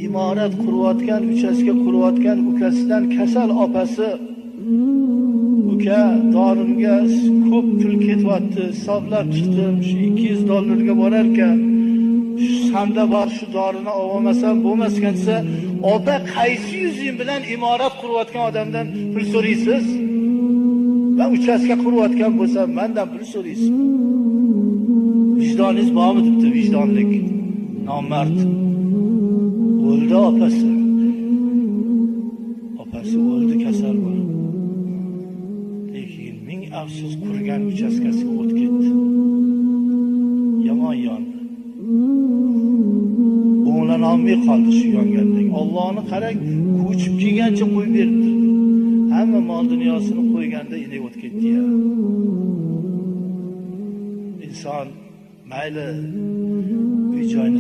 imorat qurayotgan, uchastka qurayotgan ukasidan kasal opasi, uka dorimga ko'p pul ketyapti, hisoblab chiqdim, shu $200 borar ekan, sanda bor shu dorini olmasam bo'lmaskan desa, opa qaysi yuzing bilan imorat qurayotgan odamdan pul so'raysiz? Va uchastka qurayotgan bo'lsam, mendan pul so'raysiz. Vijdoningiz bormi debdi, vijdonlik nomard. O'ldi opasi. Opasi o'ldi, kasal bo'lib. Lekin ming afsus qurgan uchastkasiga o't ketdi. Yomon yondi. O'nglanolmay qoldi shu yongandan. Allohni qarang, ko'chib kelgancha qo'yib berdi. Hamma mol dunyosini qo'yganda ine o't ketdi ya. İnson mayli uy joyini